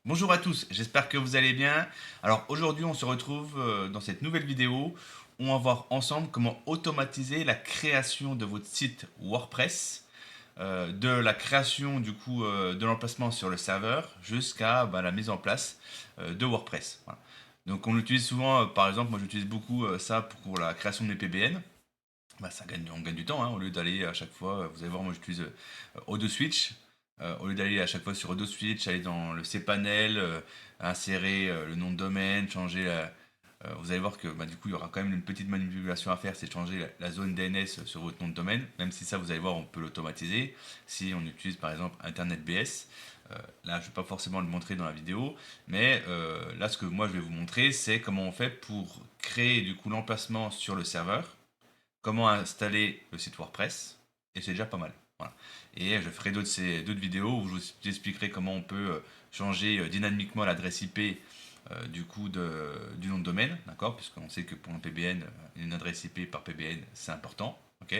Bonjour à tous, j'espère que vous allez bien. Alors aujourd'hui on se retrouve dans cette nouvelle vidéo où on va voir ensemble comment automatiser la création de votre site WordPress, de la création du coup de l'emplacement sur le serveur jusqu'à la mise en place de WordPress. Voilà. Donc on utilise souvent, par exemple moi j'utilise beaucoup ça pour la création de mes PBN. On gagne du temps, hein, au lieu d'aller à chaque fois, vous allez voir, moi j'utilise Odo Switch. Au lieu d'aller à chaque fois sur Odo Switch, aller dans le cPanel, insérer le nom de domaine, changer vous allez voir que du coup il y aura quand même une petite manipulation à faire, c'est changer la zone DNS sur votre nom de domaine, même si ça vous allez voir on peut l'automatiser si on utilise par exemple InternetBS. Là je ne vais pas forcément le montrer dans la vidéo, mais là ce que moi je vais vous montrer c'est comment on fait pour créer du coup l'emplacement sur le serveur, comment installer le site WordPress, et c'est déjà pas mal. Voilà. Et je ferai d'autres vidéos où je vous expliquerai comment on peut changer dynamiquement l'adresse IP du nom de domaine, d'accord, puisqu'on sait que pour un PBN, une adresse IP par PBN, c'est important. Ok.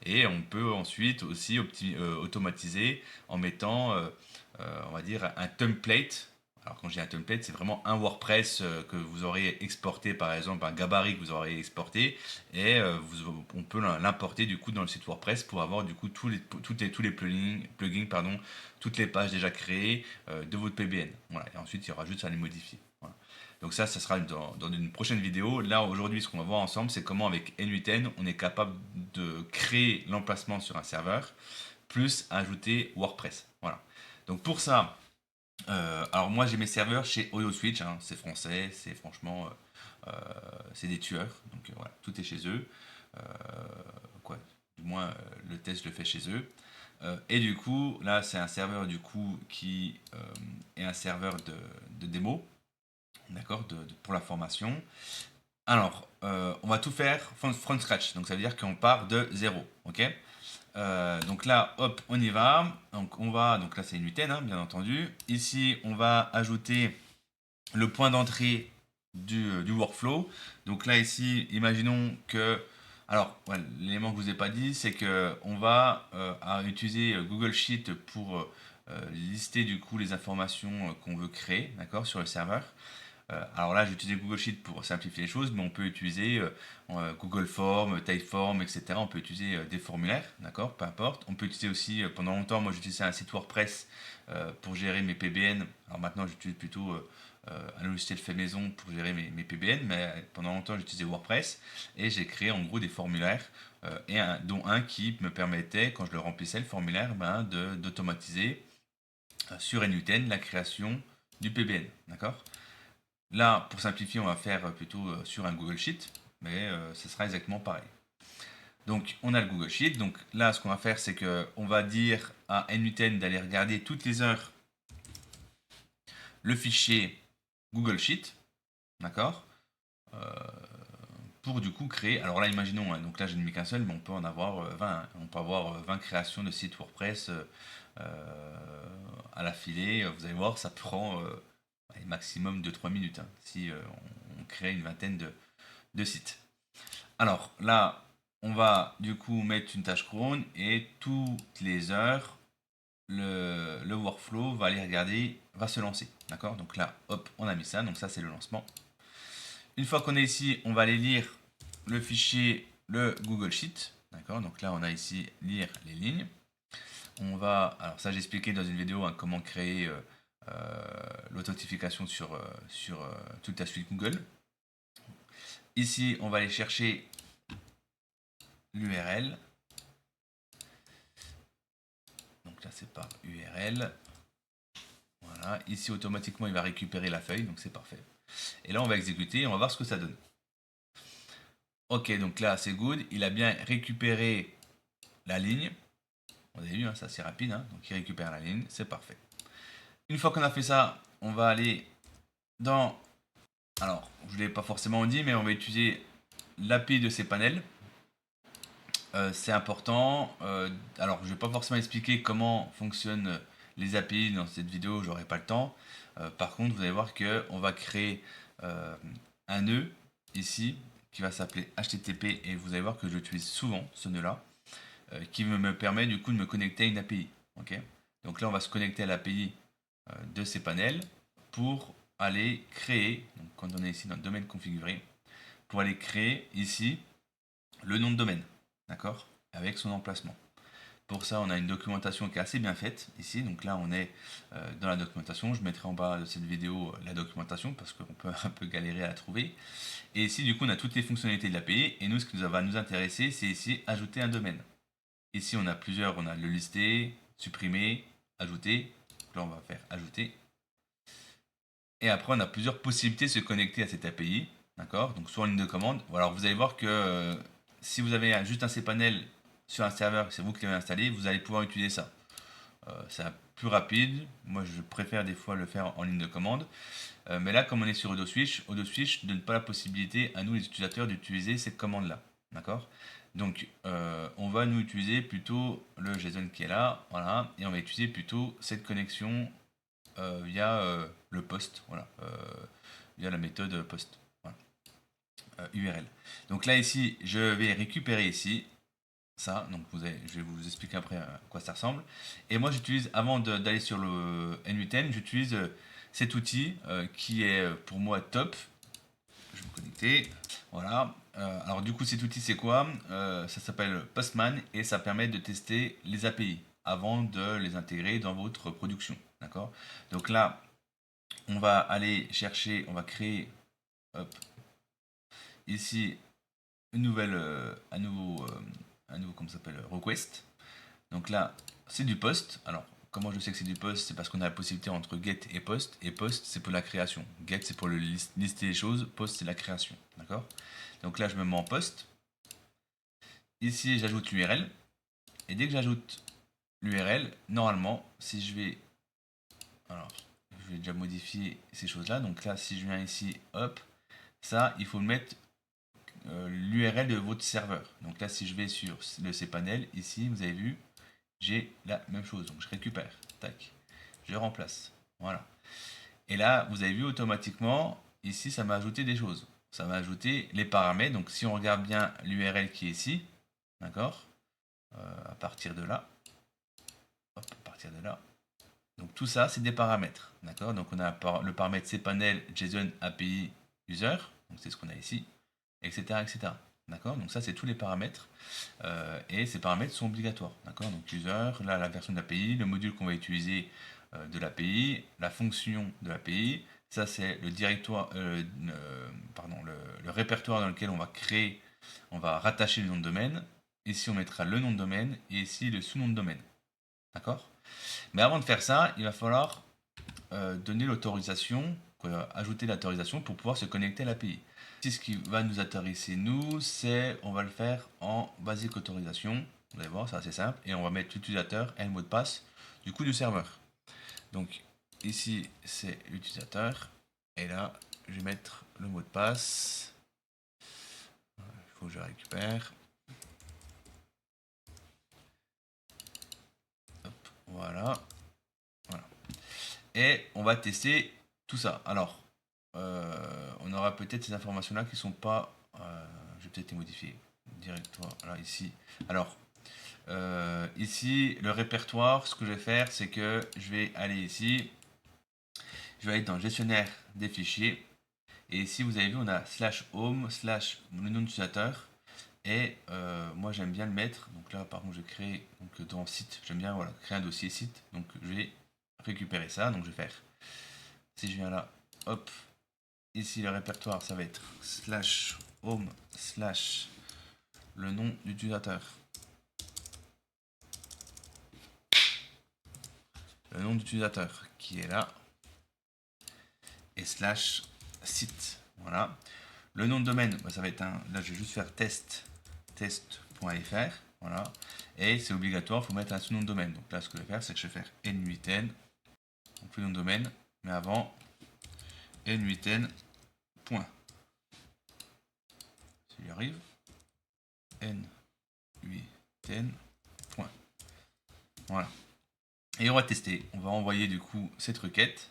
Et on peut ensuite aussi automatiser en mettant, on va dire, un template. Alors quand je dis un template, c'est vraiment un WordPress que vous aurez exporté, par exemple un gabarit que vous aurez exporté, et on peut l'importer du coup dans le site WordPress pour avoir du coup tous les plugins, pardon, toutes les pages déjà créées de votre PBN. Voilà. Et ensuite il y aura juste à les modifier. Voilà. Donc ça sera dans une prochaine vidéo. Là aujourd'hui ce qu'on va voir ensemble c'est comment avec N8N on est capable de créer l'emplacement sur un serveur plus ajouter WordPress. Voilà. Donc pour ça, alors moi j'ai mes serveurs chez OyoSwitch, hein, c'est français, c'est franchement c'est des tueurs, donc voilà, tout est chez eux. Euh, quoi, du moins le test je le fais chez eux. Et du coup, là c'est un serveur du coup qui est un serveur de démo, d'accord, pour la formation. Alors, on va tout faire from scratch, donc ça veut dire qu'on part de zéro, ok. Donc là, hop, on y va. Donc là c'est une huitaine, hein, bien entendu. Ici, on va ajouter le point d'entrée du workflow. Donc là, ici, imaginons que. Alors, ouais, l'élément que je vous ai pas dit, c'est que on va utiliser Google Sheet pour lister du coup les informations qu'on veut créer, d'accord, sur le serveur. Alors là, j'ai utilisé Google Sheet pour simplifier les choses, mais on peut utiliser Google Form, Typeform, etc. On peut utiliser des formulaires, d'accord, peu importe. On peut utiliser aussi, pendant longtemps, moi j'utilisais un site WordPress pour gérer mes PBN. Alors maintenant, j'utilise plutôt un logiciel fait maison pour gérer mes PBN, mais pendant longtemps, j'utilisais WordPress et j'ai créé en gros des formulaires, dont un qui me permettait, quand je le remplissais, le formulaire, d'automatiser sur N8N la création du PBN, d'accord. Là, pour simplifier, on va faire plutôt sur un Google Sheet, mais ce sera exactement pareil. Donc, on a le Google Sheet. Donc là, ce qu'on va faire, c'est qu'on va dire à N8N d'aller regarder toutes les heures le fichier Google Sheet, d'accord, pour du coup créer. Alors là, imaginons, hein, donc là, je n'ai mis qu'un seul, mais on peut en avoir 20. Hein. On peut avoir 20 créations de sites WordPress à la filée. Vous allez voir, ça prend maximum de 3 minutes hein, si on crée une vingtaine de sites. Alors là, on va du coup mettre une tâche cron et toutes les heures, le workflow va aller regarder, va se lancer. D'accord. Donc là, hop, on a mis ça. Donc ça, c'est le lancement. Une fois qu'on est ici, on va aller lire le fichier, le Google Sheet. D'accord. Donc là, on a ici lire les lignes. On va, alors ça, j'ai expliqué dans une vidéo hein, comment créer l'authentification sur toute la suite Google. Ici, on va aller chercher l'URL. Donc là, c'est par URL. Voilà. Ici, automatiquement, il va récupérer la feuille, donc c'est parfait. Et là, on va exécuter, on va voir ce que ça donne. Ok, donc là, c'est good. Il a bien récupéré la ligne. Vous avez vu, hein, c'est assez rapide. Hein, donc, il récupère la ligne, c'est parfait. Une fois qu'on a fait ça, on va aller dans... Alors, je ne l'ai pas forcément dit, mais on va utiliser l'API de ces panels. C'est important. Alors, je ne vais pas forcément expliquer comment fonctionnent les API dans cette vidéo, j'aurai pas le temps. Par contre, vous allez voir qu'on va créer un nœud ici qui va s'appeler HTTP et vous allez voir que j'utilise souvent ce nœud-là qui me permet du coup de me connecter à une API. Ok. Donc là, on va se connecter à l'API de ces panels. pour aller créer, donc quand on est ici dans le domaine configuré, pour aller créer ici le nom de domaine, d'accord, avec son emplacement. Pour ça, on a une documentation qui est assez bien faite ici. Donc là, on est dans la documentation. Je mettrai en bas de cette vidéo la documentation parce qu'on peut un peu galérer à la trouver. Et ici, du coup, on a toutes les fonctionnalités de l'API. Et nous, ce qui va nous intéresser, c'est ici ajouter un domaine. Ici, on a plusieurs. On a le lister, supprimer, ajouter. Donc là, on va faire ajouter. Et après, on a plusieurs possibilités de se connecter à cette API. D'accord. Donc, soit en ligne de commande. Alors, vous allez voir que si vous avez juste un cPanel sur un serveur, c'est vous qui l'avez installé, vous allez pouvoir utiliser ça. C'est plus rapide. Moi, je préfère des fois le faire en ligne de commande. Mais là, comme on est sur OdoSwitch ne donne pas la possibilité à nous, les utilisateurs, d'utiliser cette commande-là. D'accord. Donc, on va nous utiliser plutôt le JSON qui est là. Voilà. Et on va utiliser plutôt cette connexion via le post. Voilà. Via la méthode post. Voilà. URL. Donc là, ici, je vais récupérer ici ça, donc je vais vous expliquer après à quoi ça ressemble. Et moi j'utilise, avant d'aller sur le N8N, j'utilise cet outil qui est pour moi top. Je vais me connecter. Voilà. Alors du coup cet outil c'est quoi? Ça s'appelle Postman et ça permet de tester les API avant de les intégrer dans votre production. D'accord. Donc là, on va aller chercher, on va créer hop, ici une nouvelle, un nouveau comme ça s'appelle request. Donc là, c'est du post. Alors, comment je sais que c'est du post? C'est parce qu'on a la possibilité entre get et post. Et post, c'est pour la création. Get, c'est pour lister les choses. Post, c'est la création. D'accord? Donc là, je me mets en post. Ici, j'ajoute l'URL. Et dès que j'ajoute l'URL, normalement, si je vais... Alors, je vais déjà modifier ces choses-là. Donc là, si je viens ici, hop, ça, il faut le mettre l'URL de votre serveur. Donc là, si je vais sur le cPanel, ici, vous avez vu, j'ai la même chose. Donc je récupère, tac, je remplace. Voilà. Et là, vous avez vu automatiquement, ici, ça m'a ajouté des choses. Ça m'a ajouté les paramètres. Donc si on regarde bien l'URL qui est ici, d'accord, à partir de là, hop, à partir de là. Donc tout ça, c'est des paramètres, d'accord. Donc on a le paramètre cPanel JSON API user, donc c'est ce qu'on a ici, etc., etc. D'accord. Donc ça, c'est tous les paramètres. Et ces paramètres sont obligatoires. D'accord. Donc user, là la version de l'API, le module qu'on va utiliser de l'API, la fonction de l'API. Ça, c'est le directoire, pardon, le répertoire dans lequel on va créer, on va rattacher le nom de domaine. Ici, on mettra le nom de domaine et ici le sous-nom de domaine. D'accord. Mais avant de faire ça, il va falloir donner l'autorisation, ajouter l'autorisation pour pouvoir se connecter à l'API. Ici, ce qui va nous intéresser, nous, c'est, on va le faire en basique autorisation. Vous allez voir, c'est assez simple. Et on va mettre l'utilisateur et le mot de passe du coup du serveur. Donc ici, c'est l'utilisateur. Et là, je vais mettre le mot de passe. Il faut que je récupère. Hop, voilà. Voilà. Et on va tester tout ça. Alors, on aura peut-être ces informations-là qui sont pas... je vais peut-être les modifier. Directoire, là, ici. Alors, ici, le répertoire, ce que je vais faire, c'est que je vais aller ici. Je vais aller dans le gestionnaire des fichiers. Et ici, vous avez vu, on a /home, le nom d'utilisateur. Et moi, j'aime bien le mettre. Donc là, par contre, je crée donc, dans site. J'aime bien voilà, créer un dossier site. Donc, je vais récupérer ça. Donc, je vais faire. Si je viens là, hop. Ici, le répertoire, ça va être /home/ le nom d'utilisateur. Le nom d'utilisateur qui est là. Et /site. Voilà. Le nom de domaine, bah, ça va être un. Là, je vais juste faire test.fr. Voilà. Et c'est obligatoire, il faut mettre un sous-nom de domaine. Donc là, ce que je vais faire, c'est que je vais faire n8n. Donc le nom de domaine. Mais avant, n8n. Point. Si j'y arrive. n8n. Point. Voilà. Et on va tester. On va envoyer du coup cette requête.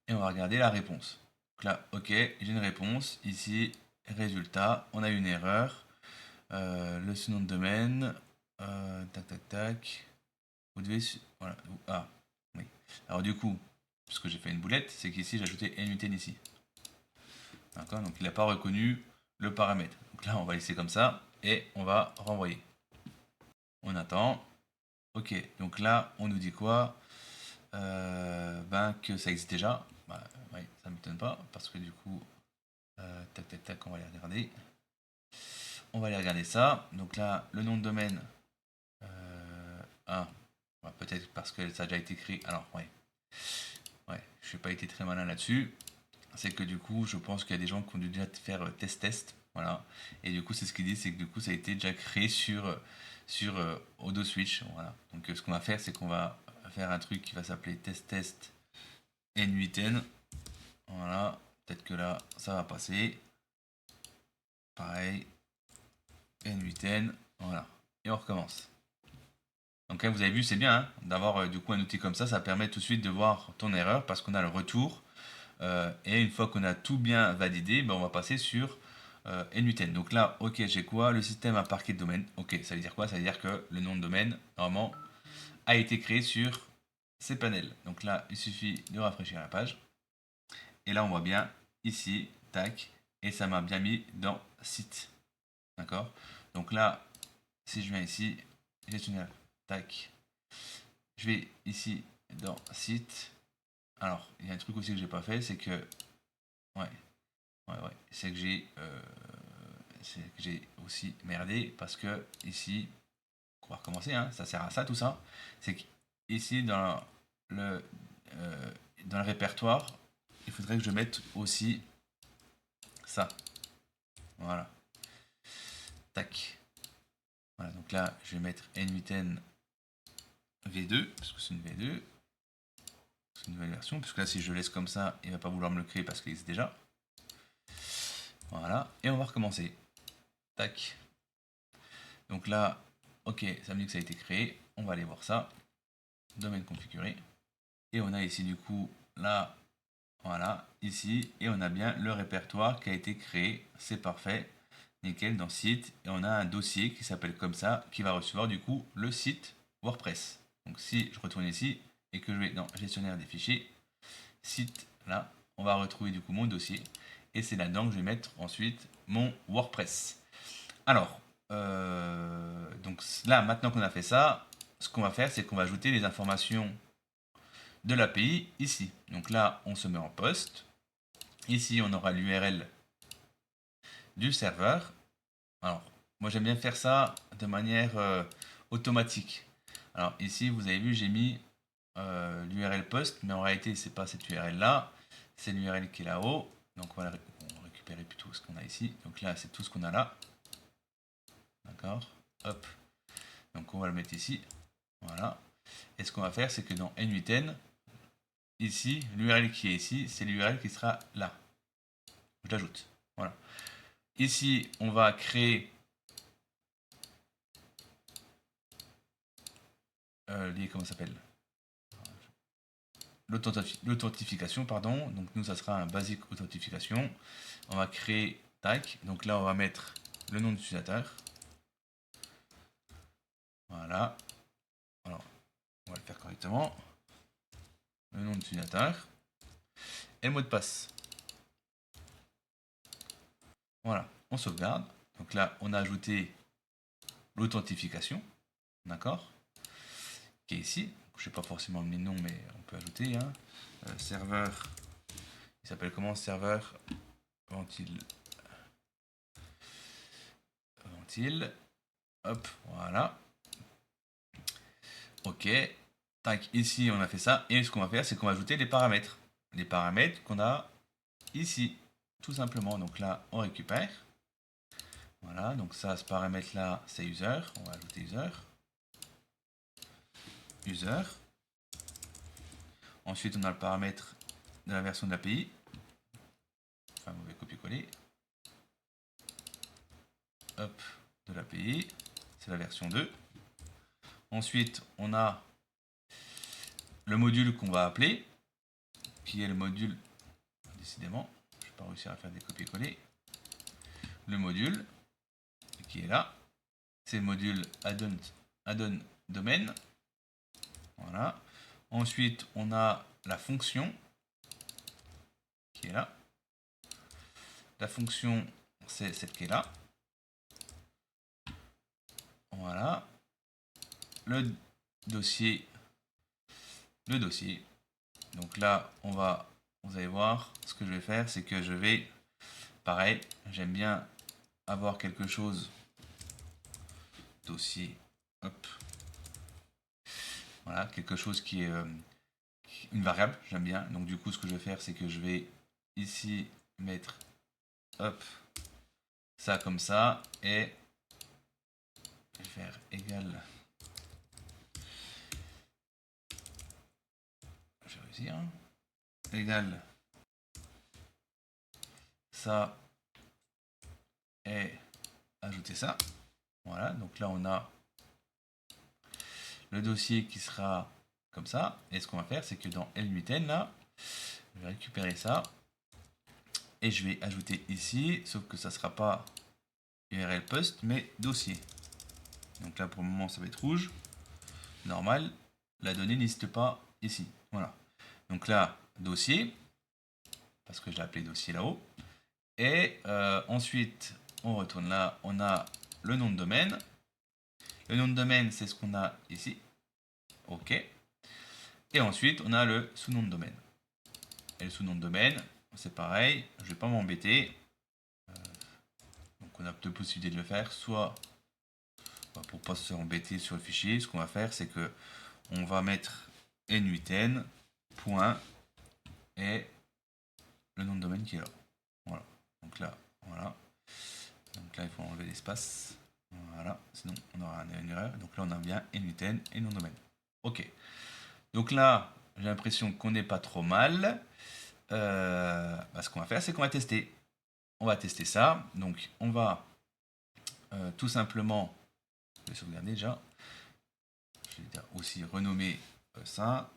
Et on va regarder la réponse. Donc là, ok, j'ai une réponse. Ici, résultat, on a une erreur. Le sous-nom de domaine. Tac, tac, tac. Vous devez... Voilà. Ah, oui. Alors du coup, puisque j'ai fait une boulette, c'est qu'ici j'ai ajouté NUTN ici. D'accord, donc il n'a pas reconnu le paramètre. Donc là, on va laisser comme ça et on va renvoyer. On attend. Ok, donc là, on nous dit quoi? Que ça existe déjà. Bah, ouais, ça ne m'étonne pas parce que du coup, tac tac tac, on va aller regarder. On va aller regarder ça. Donc là, le nom de domaine. Peut-être parce que ça a déjà été créé. Alors, ouais. Ouais, je n'ai pas été très malin là-dessus. C'est que du coup, je pense qu'il y a des gens qui ont dû déjà faire test. Voilà. Et du coup, c'est ce qu'ils disent, c'est que du coup, ça a été déjà créé sur Odo Switch. Voilà. Donc, ce qu'on va faire, c'est qu'on va faire un truc qui va s'appeler test N8N. Voilà. Peut-être que là, ça va passer. Pareil. N8N. Voilà. Et on recommence. Donc là, vous avez vu, c'est bien hein, d'avoir du coup un outil comme ça permet tout de suite de voir ton erreur parce qu'on a le retour. Et une fois qu'on a tout bien validé, on va passer sur N8N. Donc là, ok, j'ai quoi? Le système a parqué de domaine. Ok, ça veut dire quoi? Ça veut dire que le nom de domaine, normalement, a été créé sur ces panels. Donc là, il suffit de rafraîchir la page. Et là, on voit bien ici, tac, et ça m'a bien mis dans site. D'accord? Donc là, si je viens ici, gestionnaire, tac, je vais ici dans site. Alors, il y a un truc aussi que j'ai pas fait, c'est que ouais, c'est que j'ai aussi merdé parce que ici, on va recommencer, hein, ça sert à ça tout ça. C'est qu'ici le dans le répertoire, il faudrait que je mette aussi ça. Voilà. Tac. Voilà, donc là, je vais mettre N8N V2, parce que c'est une V2. C'est une nouvelle version, puisque là, si je laisse comme ça, il va pas vouloir me le créer parce qu'il existe déjà. Voilà, et on va recommencer. Tac. Donc là, ok, ça me dit que ça a été créé. On va aller voir ça. Domaine configuré. Et on a ici du coup, là, voilà, ici. Et on a bien le répertoire qui a été créé. C'est parfait. Nickel, dans site. Et on a un dossier qui s'appelle comme ça, qui va recevoir du coup le site WordPress. Donc si je retourne ici et que je vais dans gestionnaire des fichiers, site, là, on va retrouver du coup mon dossier. Et c'est là-dedans que je vais mettre ensuite mon WordPress. Alors, donc là, maintenant qu'on a fait ça, ce qu'on va faire, c'est qu'on va ajouter les informations de l'API ici. Donc là, on se met en poste. Ici, on aura l'URL du serveur. Alors, moi, j'aime bien faire ça de manière automatique. Alors ici, vous avez vu, j'ai mis l'URL post, mais en réalité, c'est pas cette URL là, c'est l'URL qui est là-haut. Donc on va récupérer plutôt ce qu'on a ici. Donc là, c'est tout ce qu'on a là. D'accord. Hop. Donc on va le mettre ici. Voilà. Et ce qu'on va faire, c'est que dans N8N, ici, l'URL qui est ici, c'est l'URL qui sera là. Je l'ajoute. Voilà. Ici, on va créer comment ça s'appelle, l'authentification, pardon. Donc nous, ça sera un basic authentification. On va créer tac. Donc là, on va mettre le nom de l'utilisateur. Voilà. Alors, on va le faire correctement. Le nom de l'utilisateur et le mot de passe. Voilà, on sauvegarde. Donc là, on a ajouté l'authentification, d'accord, qui est ici. Je n'ai pas forcément mis le nom, mais on peut ajouter. Hein. Serveur, il s'appelle comment? Serveur ventile. Hop, voilà. Ok. Tac, ici on a fait ça. Et ce qu'on va faire, c'est qu'on va ajouter les paramètres. Les paramètres qu'on a ici, tout simplement. Donc là, on récupère. Voilà, donc ça, ce paramètre-là, c'est user. On va ajouter user. User. Ensuite, on a le paramètre de la version de l'API. Enfin, mauvais copier-coller. Hop, de l'API. C'est la version 2. Ensuite, on a le module qu'on va appeler, qui est le module, décidément, je ne vais pas réussir à faire des copier-coller. Le module, qui est là, c'est le module addon domain. Voilà. Ensuite, on a la fonction qui est là. La fonction, c'est celle qui est là. Voilà. Le dossier. Donc là, vous allez voir, ce que je vais faire, c'est que je vais, pareil, j'aime bien avoir quelque chose, dossier, hop. Voilà, quelque chose qui est une variable, j'aime bien. Donc du coup, ce que je vais faire, c'est que je vais ici mettre, hop, ça comme ça, et je vais faire égal. Je vais réussir. Égal. Ça et ajouter ça. Voilà, donc là on a le dossier qui sera comme ça. Et ce qu'on va faire, c'est que dans L8N, là, je vais récupérer ça. Et je vais ajouter ici, sauf que ça ne sera pas URL post, mais dossier. Donc là, pour le moment, ça va être rouge. Normal. La donnée n'existe pas ici. Voilà. Donc là, dossier, parce que je l'ai appelé dossier là-haut. Et ensuite, on retourne là, on a le nom de domaine. Le nom de domaine, c'est ce qu'on a ici. OK. Et ensuite, on a le sous-nom de domaine. Et le sous-nom de domaine, c'est pareil, je ne vais pas m'embêter. Donc on a deux possibilités de le faire. Soit, pour ne pas se embêter sur le fichier, ce qu'on va faire, c'est que on va mettre n8n, point, et le nom de domaine qui est là. Voilà. Donc là, voilà. Donc là, il faut enlever l'espace. Voilà, sinon on aura une erreur. Donc là, on a bien n8n et nom de domaine. OK. Donc là, j'ai l'impression qu'on n'est pas trop mal. Ce qu'on va faire, c'est qu'on va tester. On va tester ça. Donc, on va tout simplement, je vais sauvegarder déjà. Je vais aussi renommer ça.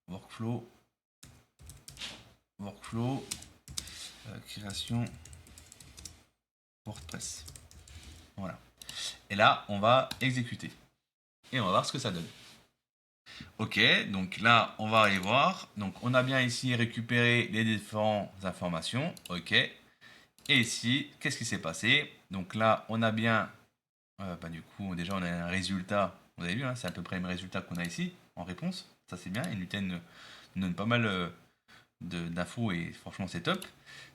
Workflow. Création WordPress. Voilà. Et là, on va exécuter. Et on va voir ce que ça donne. OK, donc là, on va aller voir. Donc, on a bien ici récupéré les différentes informations. OK. Et ici, qu'est-ce qui s'est passé? Donc là, on a bien, du coup, déjà, on a un résultat. Vous avez vu, hein, c'est à peu près le même résultat qu'on a ici en réponse. Ça, c'est bien. Nuten nous donne pas mal d'infos et franchement, c'est top.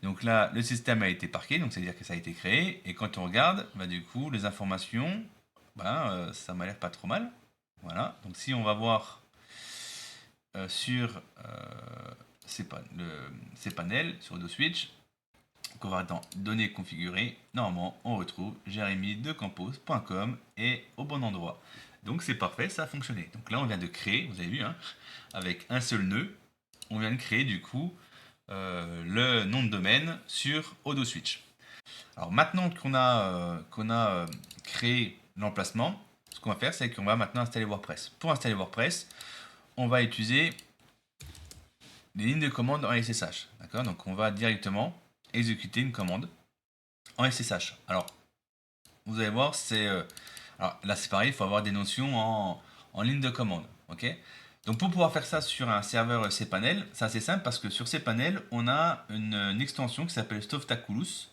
Donc là, le système a été parqué, donc c'est-à-dire que ça a été créé. Et quand on regarde, du coup, les informations, ça m'a l'air pas trop mal. Voilà. Donc si on va voir sur ces panels, sur Odo Switch, qu'on va dans données configurées, normalement on retrouve Jérémy de Campos.com et au bon endroit. Donc c'est parfait, ça a fonctionné. Donc là on vient de créer, vous avez vu, hein, avec un seul nœud, on vient de créer du coup le nom de domaine sur Odo Switch. Alors maintenant qu'on a créé l'emplacement, ce qu'on va faire, c'est qu'on va maintenant installer WordPress. Pour installer WordPress, on va utiliser les lignes de commande en SSH. D'accord? Donc on va directement exécuter une commande en SSH. Alors, vous allez voir, alors là c'est pareil, il faut avoir des notions en ligne de commande. Ok? Donc pour pouvoir faire ça sur un serveur cPanel, c'est assez simple parce que sur cPanel, on a une extension qui s'appelle Softaculous.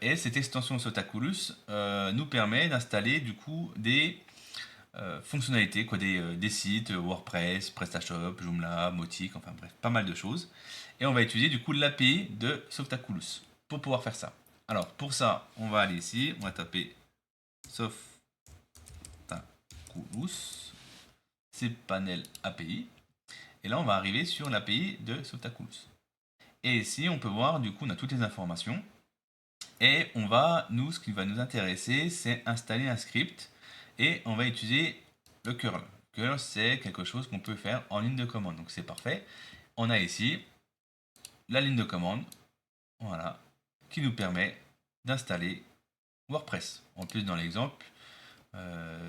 Et cette extension Softaculous nous permet d'installer du coup des fonctionnalités, des sites, WordPress, PrestaShop, Joomla, Mautic, enfin bref, pas mal de choses. Et on va utiliser du coup l'API de Softaculous pour pouvoir faire ça. Alors pour ça, on va aller ici, on va taper Softaculous, cPanel API. Et là, on va arriver sur l'API de Softaculous. Et ici, on peut voir, du coup, on a toutes les informations. Et ce qui va nous intéresser, c'est installer un script. Et on va utiliser le curl. Curl, c'est quelque chose qu'on peut faire en ligne de commande. Donc c'est parfait. On a ici la ligne de commande, voilà, qui nous permet d'installer WordPress. En plus, dans l'exemple,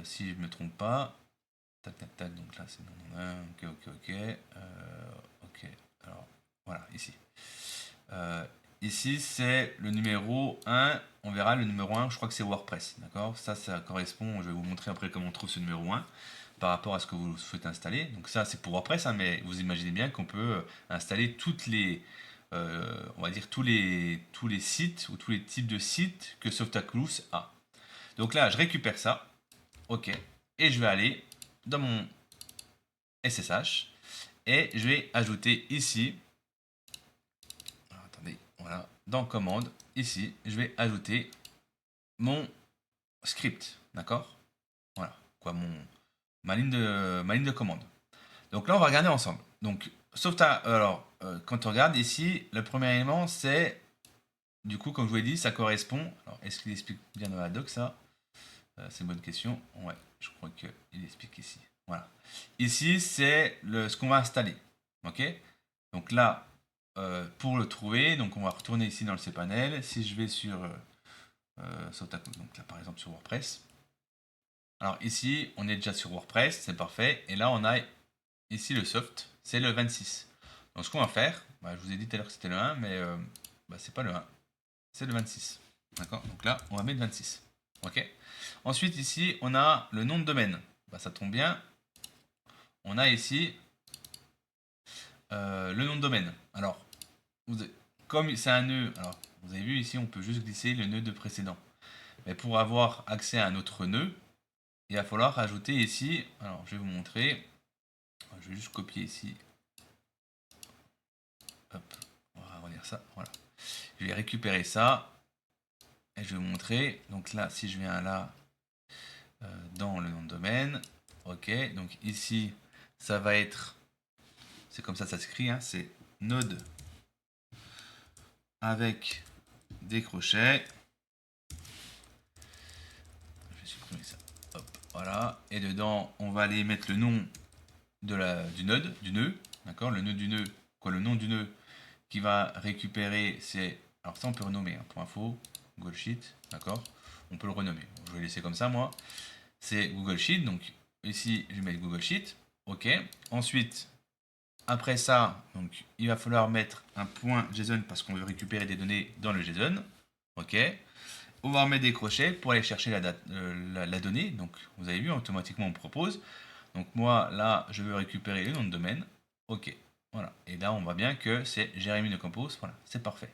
si je ne me trompe pas, tac, donc là c'est ok, alors voilà, ici. Ici, c'est le numéro 1. On verra le numéro 1, je crois que c'est WordPress. D'accord? Ça correspond. Je vais vous montrer après comment on trouve ce numéro 1. par rapport à ce que vous souhaitez installer. Donc ça, c'est pour WordPress, hein, mais vous imaginez bien qu'on peut installer toutes les, on va dire tous les sites ou tous les types de sites que Softaculous a. Donc là, je récupère ça, ok, et je vais aller dans mon SSH et je vais ajouter ici, alors, attendez, voilà, dans commande, ici, je vais ajouter mon script, d'accord? Voilà, quoi, ma ligne de commande. Donc là, on va regarder ensemble. Donc, quand on regarde ici, le premier élément, c'est, du coup, comme je vous l'ai dit, ça correspond. Alors, est-ce qu'il explique bien dans la doc ça? C'est une bonne question. Ouais, je crois qu'il explique ici. Voilà. Ici, c'est ce qu'on va installer. Ok. Donc là, pour le trouver, donc on va retourner ici dans le cPanel. Si je vais sur donc là par exemple sur WordPress. Alors ici, on est déjà sur WordPress, c'est parfait. Et là, on a ici le soft, c'est le 26. Donc ce qu'on va faire, je vous ai dit tout à l'heure que c'était le 1, mais c'est pas le 1, c'est le 26. D'accord. Donc là, on va mettre 26. Ok. Ensuite, ici, on a le nom de domaine. Ça tombe bien. On a ici le nom de domaine. Alors, comme c'est un nœud, alors vous avez vu ici, on peut juste glisser le nœud de précédent. Mais pour avoir accès à un autre nœud, il va falloir ajouter ici. Alors, je vais vous montrer. Je vais juste copier ici. Hop, on va relire ça. Voilà. Je vais récupérer ça et je vais vous montrer. Donc là, si je viens là dans le nom de domaine, ok. Donc ici, ça va être, c'est comme ça s'écrit, hein, c'est node avec des crochets. Je vais supprimer ça. Hop, voilà. Et dedans, on va aller mettre le nom du nœud, d'accord. Le nœud du nœud, le nom du nœud qui va récupérer, c'est, alors ça on peut renommer, hein, pour info, Google Sheet, d'accord. On peut le renommer. Je vais laisser comme ça moi. C'est Google Sheet, donc ici je vais mettre Google Sheet, ok. Ensuite, après ça, donc il va falloir mettre un point JSON parce qu'on veut récupérer des données dans le JSON, ok. On va remettre des crochets pour aller chercher la donnée. Donc vous avez vu, automatiquement on propose. Donc moi là, je veux récupérer le nom de domaine, ok. Voilà. Et là, on voit bien que c'est Jérémy de Campos. Voilà, c'est parfait.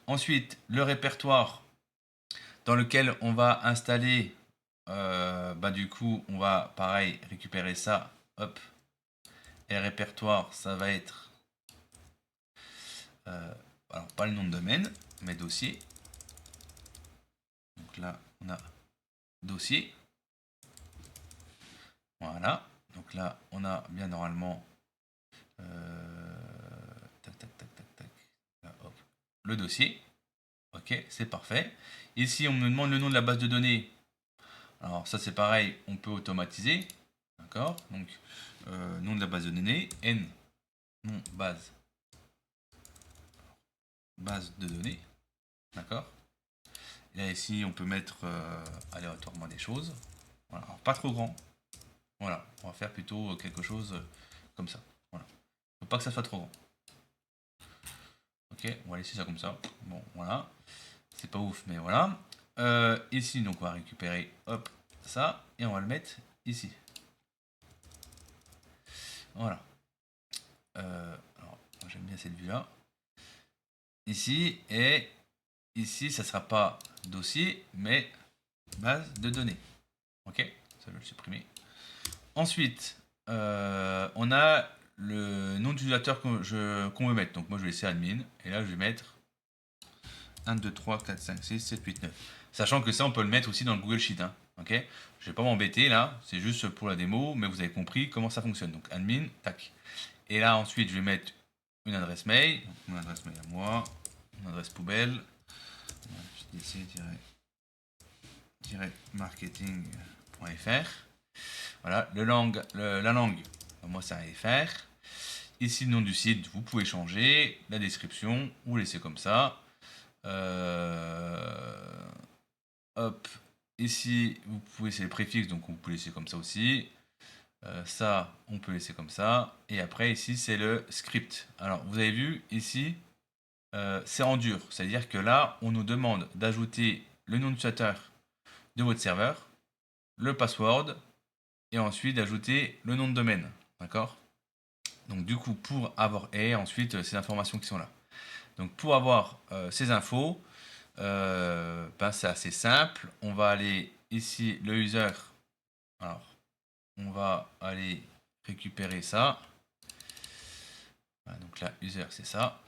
Ensuite, le répertoire dans lequel on va installer, du coup, on va pareil récupérer ça. Hop. Et répertoire, ça va être, alors pas le nom de domaine, mais dossier. Donc là, on a dossier. Voilà. Donc là, on a bien normalement tac, tac, tac, tac, tac. Là, hop, le dossier. Ok, c'est parfait. Ici, on me demande le nom de la base de données. Alors ça, c'est pareil, on peut automatiser. D'accord. Donc, nom de la base de données, n, nom, base de données. D'accord. Là, ici, on peut mettre aléatoirement des choses. Voilà. Alors, pas trop grand. Voilà, on va faire plutôt quelque chose comme ça. Voilà. Faut pas que ça soit trop grand. Ok, on va laisser ça comme ça. Bon, voilà. C'est pas ouf, mais voilà. Ici, donc, on va récupérer, hop, ça, et on va le mettre ici. Voilà. Alors, j'aime bien cette vue-là. Ici, et ici, ça sera pas dossier, mais base de données. Ok, ça je vais le supprimer. Ensuite, on a le nom d'utilisateur qu'on veut mettre. Donc moi, je vais laisser admin, et là, je vais mettre 1, 2, 3, 4, 5, 6, 7, 8, 9. Sachant que ça, on peut le mettre aussi dans le Google Sheet. Hein. Ok, je vais pas m'embêter là, c'est juste pour la démo, mais vous avez compris comment ça fonctionne. Donc admin, tac. Et là, ensuite, je vais mettre une adresse mail. Donc, mon adresse mail à moi, mon adresse poubelle. marketing.fr. Voilà, la langue, moi c'est un FR. Ici, le nom du site, vous pouvez changer. La description, vous laissez comme ça. Hop, ici, vous pouvez laisser les préfixes, donc vous pouvez laisser comme ça aussi. Ça, on peut laisser comme ça. Et après, ici, c'est le script. Alors, vous avez vu, ici, c'est en dur. C'est-à-dire que là, on nous demande d'ajouter le nom d'utilisateur de votre serveur, le password et ensuite d'ajouter le nom de domaine. D'accord? Donc du coup, pour avoir et ensuite ces informations qui sont là. Donc pour avoir ces infos, ben, c'est assez simple. On va aller ici, le user. Alors, on va aller récupérer ça. Voilà, donc là, user, c'est ça.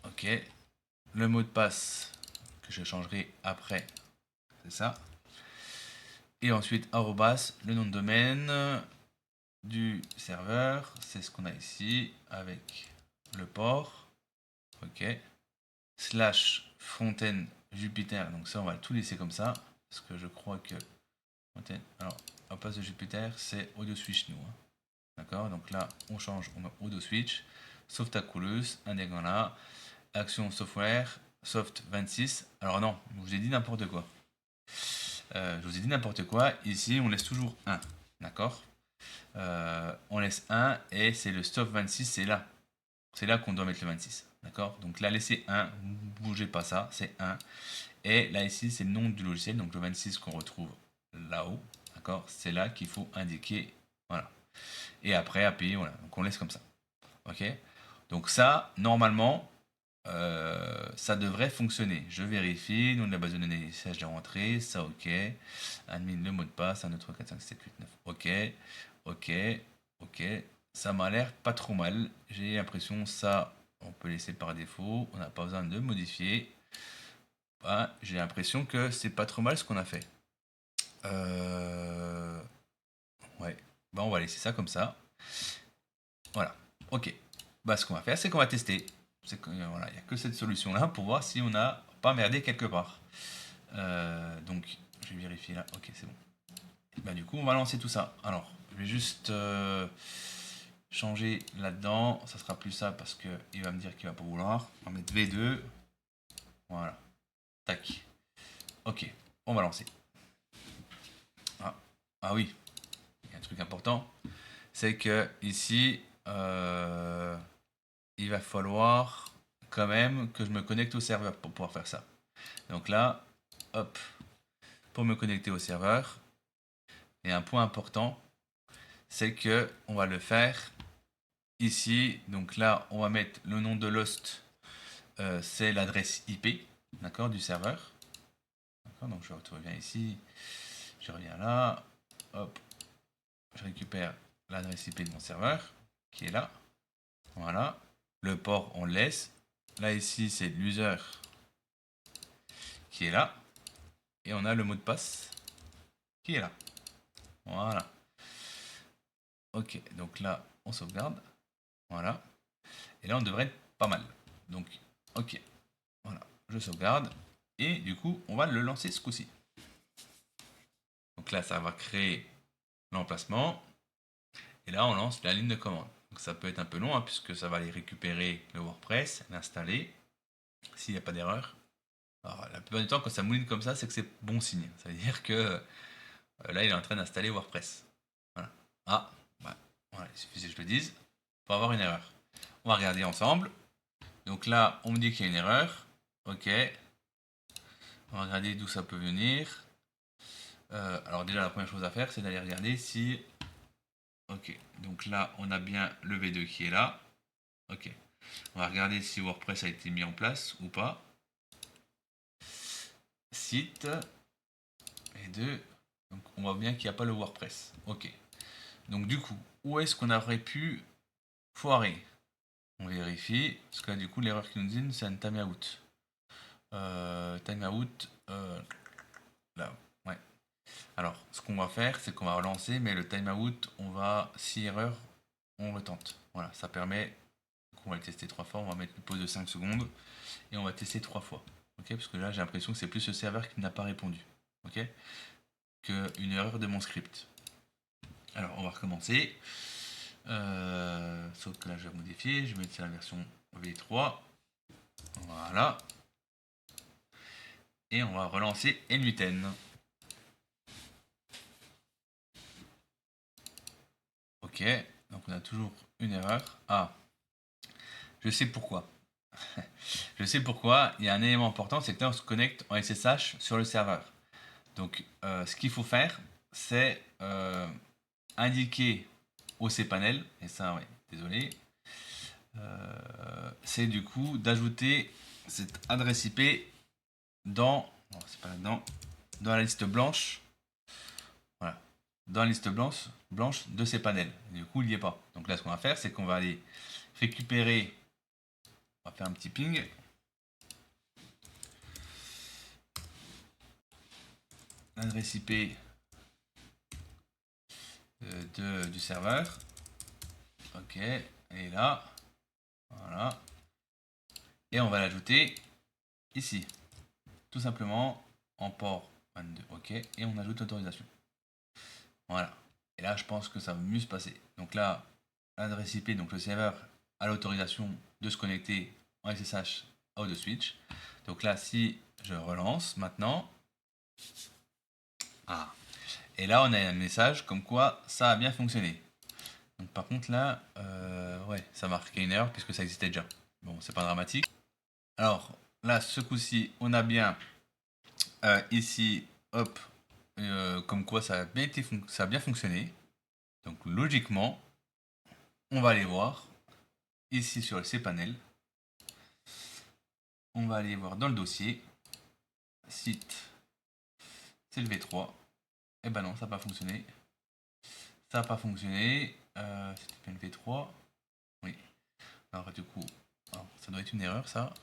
Ok. Le mot de passe que je changerai après, c'est ça. Et ensuite, arrobas, le nom de domaine du serveur, c'est ce qu'on a ici avec le port. Ok. Slash fontaine Jupiter, donc ça on va tout laisser comme ça, parce que je crois que fontaine, alors à place de Jupiter, c'est audio switch nous. Hein. D'accord, donc là on change, on met audio switch, Softaculous, un diagonale là, action software, soft 26. Alors non, je vous ai dit n'importe quoi. Je vous ai dit n'importe quoi. Ici, on laisse toujours 1. D'accord, on laisse 1 et c'est le soft 26, c'est là. C'est là qu'on doit mettre le 26. D'accord, donc là, laissez 1. Ne bougez pas ça, c'est 1. Et là, ici, c'est le nom du logiciel. Donc le 26 qu'on retrouve là-haut. D'accord, c'est là qu'il faut indiquer. Voilà. Et après, API, voilà. Donc on laisse comme ça. Ok, donc ça, normalement, ça devrait fonctionner. Je vérifie, nom de la base de données, message de rentrée, ça ok. Admin, le mot de passe, 1, 2, 3, 4, 5, 6, 7, 8, 9. Ok, ok, ok. Ça m'a l'air pas trop mal. J'ai l'impression ça, on peut laisser par défaut. On n'a pas besoin de modifier. Ah, j'ai l'impression que c'est pas trop mal ce qu'on a fait. Ouais. Bah, on va laisser ça comme ça. Voilà. Ok. Bah, ce qu'on va faire, c'est qu'on va tester. C'est que, voilà, il n'y a que cette solution-là pour voir si on n'a pas merdé quelque part. Donc, je vais vérifier là. Ok, c'est bon. Bah, du coup, on va lancer tout ça. Alors, je vais juste changer là-dedans. Ça sera plus ça parce qu'il va me dire qu'il va pas vouloir. On va mettre V2. Voilà. Tac. Ok. On va lancer. Ah oui. Il y a un truc important. C'est que ici, il va falloir quand même que je me connecte au serveur pour pouvoir faire ça. Donc là, hop, pour me connecter au serveur, et un point important, c'est que on va le faire ici. Donc là, on va mettre le nom de l'host, c'est l'adresse IP, d'accord, du serveur. D'accord, donc je reviens ici, je reviens là, hop, je récupère l'adresse IP de mon serveur qui est là. Voilà, le port on le laisse. Là ici c'est l'user qui est là. Et on a le mot de passe qui est là. Voilà. Ok, donc là on sauvegarde. Voilà. Et là on devrait être pas mal. Donc ok. Voilà. Je sauvegarde. Et du coup on va le lancer ce coup-ci. Donc là ça va créer l'emplacement. Et là on lance la ligne de commande. Donc ça peut être un peu long hein, puisque ça va aller récupérer le WordPress, l'installer. S'il n'y a pas d'erreur. Alors la plupart du temps quand ça mouline comme ça c'est que c'est bon signe. Ça veut dire que là il est en train d'installer WordPress. Voilà. Ah, bah, voilà, il suffisait que je le dise pour avoir une erreur. On va regarder ensemble. Donc là, on me dit qu'il y a une erreur. Ok. On va regarder d'où ça peut venir. Alors déjà, la première chose à faire, c'est d'aller regarder si... Ok. Donc là, on a bien le V2 qui est là. Ok. On va regarder si WordPress a été mis en place ou pas. Site. V2. Donc on voit bien qu'il n'y a pas le WordPress. Ok. Donc du coup, où est-ce qu'on aurait pu foirer? On vérifie, parce que là, du coup, l'erreur qui nous dit, c'est un timeout. Timeout, là, ouais. Alors, ce qu'on va faire, c'est qu'on va relancer, mais le timeout, on va, si erreur, on retente. Voilà, ça permet, on va le tester 3 fois, on va mettre une pause de 5 secondes, et on va tester 3 fois. Ok, parce que là, j'ai l'impression que c'est plus le serveur qui n'a pas répondu. Ok, qu'une erreur de mon script. Alors, on va recommencer. Sauf que là, je vais modifier, je vais mettre la version V3. Voilà. Et on va relancer N8N. Ok, donc on a toujours une erreur. Ah, je sais pourquoi. Je sais pourquoi. Il y a un élément important, c'est que là on se connecte en SSH sur le serveur. Donc ce qu'il faut faire, c'est indiquer au cPanel, et ça, ouais, désolé, c'est du coup d'ajouter cette adresse IP dans, c'est pas là-dedans, dans la liste blanche, voilà, dans la liste blanche de cPanel. Du coup, il n'y est pas. Donc là, ce qu'on va faire, c'est qu'on va aller récupérer, on va faire un petit ping. L'adresse IP du serveur. Ok, elle est là. Voilà. Et on va l'ajouter ici. Tout simplement en port 22. Ok, et on ajoute l'autorisation. Voilà. Et là, je pense que ça va mieux se passer. Donc là, l'adresse IP, donc le serveur a l'autorisation de se connecter en SSH out de switch. Donc là, si je relance maintenant, ah, et là on a un message comme quoi ça a bien fonctionné. Donc par contre là, ouais, ça marquait une erreur puisque ça existait déjà. Bon, c'est pas dramatique. Alors là, ce coup-ci, on a bien ici, hop, comme quoi ça a bien fonctionné. Donc logiquement, on va aller voir ici sur le cPanel. On va aller voir dans le dossier site, c'est le V3. Et ben non, ça n'a pas fonctionné. Ça n'a pas fonctionné. C'était bien le V3. Oui. Alors du coup, alors, ça doit être une erreur ça.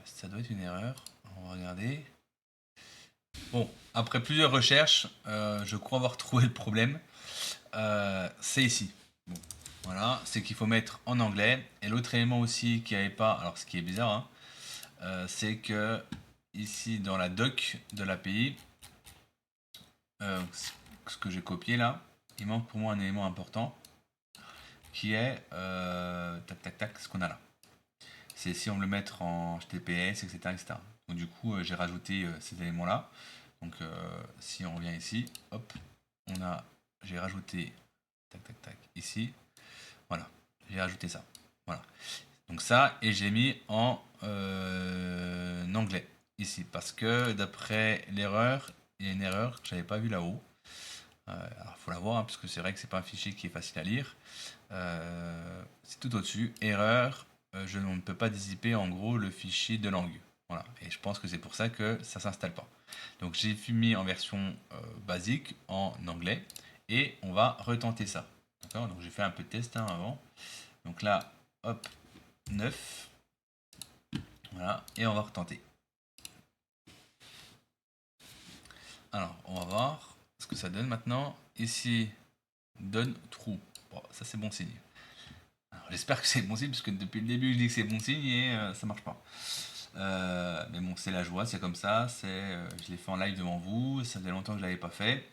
Ça doit être une erreur. On va regarder. Bon, après plusieurs recherches, je crois avoir trouvé le problème. C'est ici. Bon, voilà, c'est qu'il faut mettre en anglais. Et l'autre élément aussi qui avait pas, alors ce qui est bizarre, hein, c'est que ici dans la doc de l'API, ce que j'ai copié là, il manque pour moi un élément important qui est tac tac tac ce qu'on a là. C'est si on veut le mettre en HTTPS, etc. etc. Donc du coup j'ai rajouté ces éléments là. Donc si on revient ici, hop, j'ai rajouté tac tac tac ici. Voilà, j'ai rajouté ça. Voilà. Donc ça, et j'ai mis en anglais ici parce que d'après l'erreur, il y a une erreur que j'avais pas vue là-haut. Alors faut la voir hein, parce que c'est vrai que c'est pas un fichier qui est facile à lire. C'est tout au-dessus, erreur, je ne peux pas dissiper en gros le fichier de langue. Voilà, et je pense que c'est pour ça que ça s'installe pas. Donc j'ai mis en version basique en anglais et on va retenter ça. D'accord, donc j'ai fait un peu de test hein, avant. Donc là, hop, 9. Voilà, et on va retenter. Alors, on va voir ce que ça donne maintenant. Ici, donne true. Bon, ça c'est bon signe. J'espère que c'est bon signe, parce que depuis le début je dis que c'est bon signe et ça marche pas. Mais bon, c'est la joie, c'est comme ça. Je l'ai fait en live devant vous, ça faisait longtemps que je l'avais pas fait.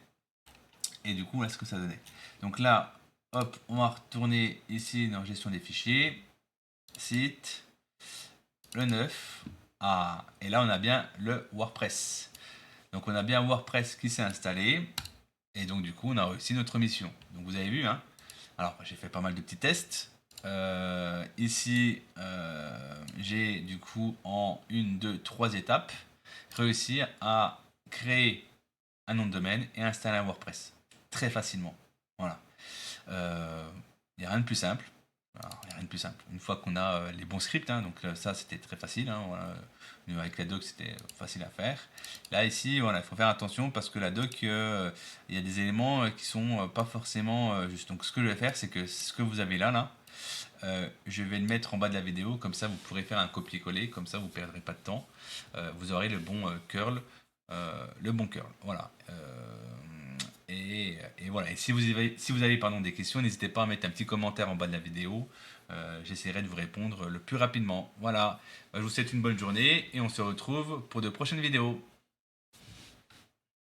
Et du coup, voilà ce que ça donnait. Donc là, hop, on va retourner ici dans gestion des fichiers, site, le 9. Ah, et là on a bien le WordPress. Donc on a bien WordPress qui s'est installé. Et donc du coup, on a réussi notre mission. Donc vous avez vu, hein. Alors j'ai fait pas mal de petits tests. Ici, j'ai du coup en 1, 2, 3 étapes réussi à créer un nom de domaine et installer un WordPress très facilement. Voilà. Il n'y a rien de plus simple. Alors, y a rien de plus simple. Une fois qu'on a les bons scripts, hein, donc ça c'était très facile. Hein, voilà. Avec la doc c'était facile à faire. Là ici, voilà, il faut faire attention parce que la doc, il y a des éléments qui sont pas forcément justes. Donc ce que je vais faire, c'est que ce que vous avez là, je vais le mettre en bas de la vidéo, comme ça vous pourrez faire un copier-coller, comme ça vous ne perdrez pas de temps. Vous aurez le bon curl, voilà. Et voilà. Et si vous avez pardon, des questions, n'hésitez pas à mettre un petit commentaire en bas de la vidéo. J'essaierai de vous répondre le plus rapidement. Voilà. Je vous souhaite une bonne journée et on se retrouve pour de prochaines vidéos.